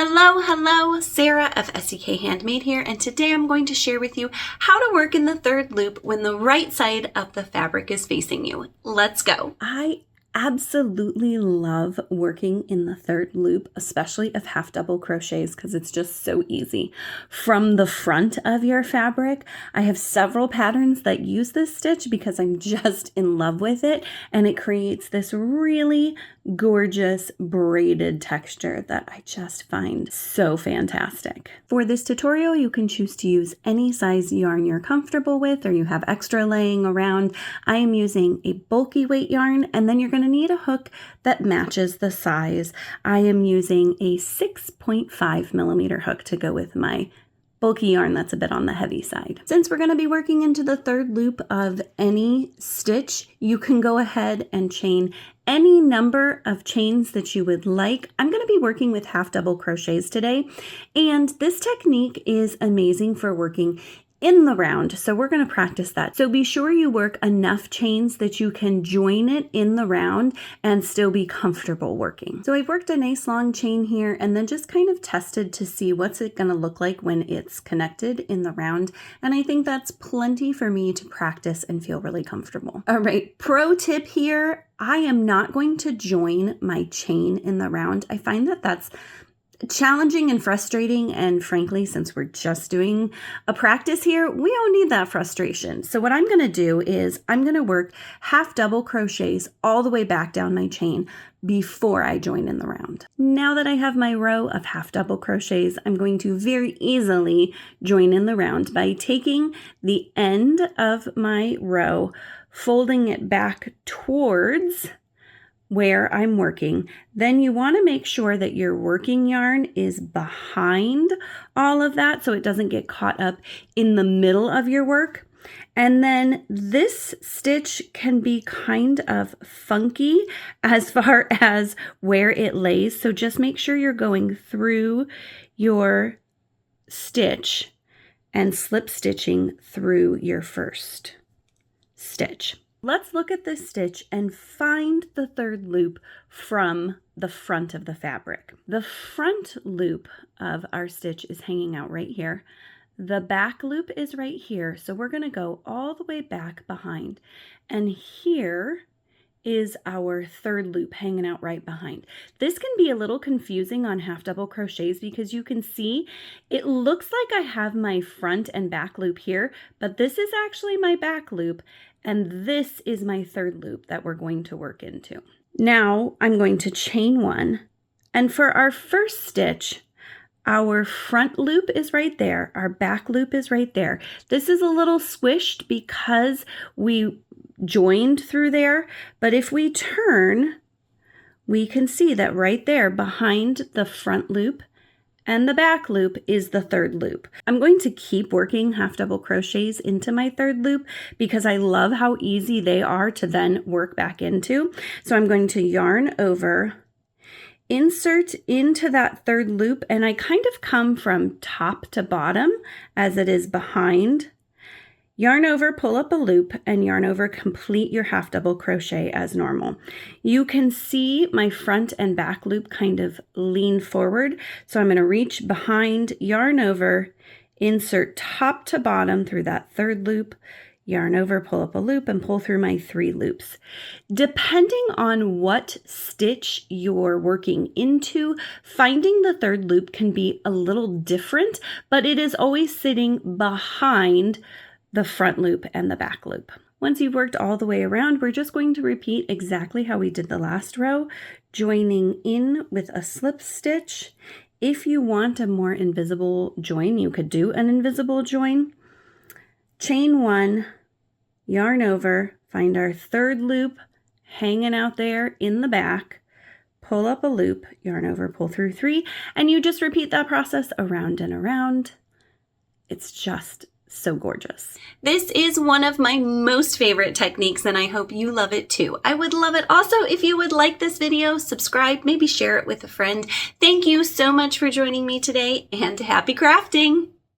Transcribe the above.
Hello, Sarah of SEK Handmade here, and today I'm going to share with you how to work in the third loop when the right side of the fabric is facing you. Let's go. I absolutely love working in the third loop, especially of half double crochets, because it's just so easy. From the front of your fabric, I have several patterns that use this stitch because I'm just in love with it, and it creates this really gorgeous braided texture that I just find so fantastic. For this tutorial, you can choose to use any size yarn you're comfortable with or you have extra laying around. I am using a bulky weight yarn, and then you're going to need a hook that matches the size. I am using a 6.5 millimeter hook to go with my bulky yarn that's a bit on the heavy side. Since we're going to be working into the third loop of any stitch, you can go ahead and chain any number of chains that you would like. I'm going to be working with half double crochets today, and this technique is amazing for working in the round, so we're going to practice that. So be sure you work enough chains that you can join it in the round and still be comfortable working. So I've worked a nice long chain here and then just kind of tested to see what's it going to look like when it's connected in the round, and I think that's plenty for me to practice and feel really comfortable. All right, pro tip here, I am not going to join my chain in the round. I find that that's challenging and frustrating, and frankly, since we're just doing a practice here, we don't need that frustration. So what I'm going to do is I'm going to work half double crochets all the way back down my chain before I join in the round. Now that I have my row of half double crochets, I'm going to very easily join in the round by taking the end of my row, folding it back towards where I'm working. Then you want to make sure that your working yarn is behind all of that so it doesn't get caught up in the middle of your work. And then this stitch can be kind of funky as far as where it lays. So just make sure you're going through your stitch and slip stitching through your first stitch. Let's look at this stitch and find the third loop from the front of the fabric. The front loop of our stitch is hanging out right here. The back loop is right here, so we're going to go all the way back behind. And here is our third loop hanging out right behind. This can be a little confusing on half double crochets because you can see it looks like I have my front and back loop here, but this is actually my back loop, and this is my third loop that we're going to work into. Now I'm going to chain one, and for our first stitch, our front loop is right there, our back loop is right there. This is a little squished because we joined through there, but if we turn, we can see that right there behind the front loop and the back loop is the third loop. I'm going to keep working half double crochets into my third loop because I love how easy they are to then work back into. So I'm going to yarn over, insert into that third loop, and I kind of come from top to bottom as it is behind. Yarn over, pull up a loop, and yarn over, complete your half double crochet as normal. You can see my front and back loop kind of lean forward. So I'm going to reach behind, yarn over, insert top to bottom through that third loop, yarn over, pull up a loop, and pull through my 3 loops. Depending on what stitch you're working into, finding the third loop can be a little different, but it is always sitting behind the front loop and the back loop. Once you've worked all the way around, we're just going to repeat exactly how we did the last row, joining in with a slip stitch. If you want a more invisible join, you could do an invisible join. Chain one, yarn over, find our third loop hanging out there in the back, pull up a loop, yarn over, pull through 3, and you just repeat that process around and around. It's just so gorgeous. This is one of my most favorite techniques, and I hope you love it too. I would love it also if you would like this video, subscribe, maybe share it with a friend. Thank you so much for joining me today, and happy crafting!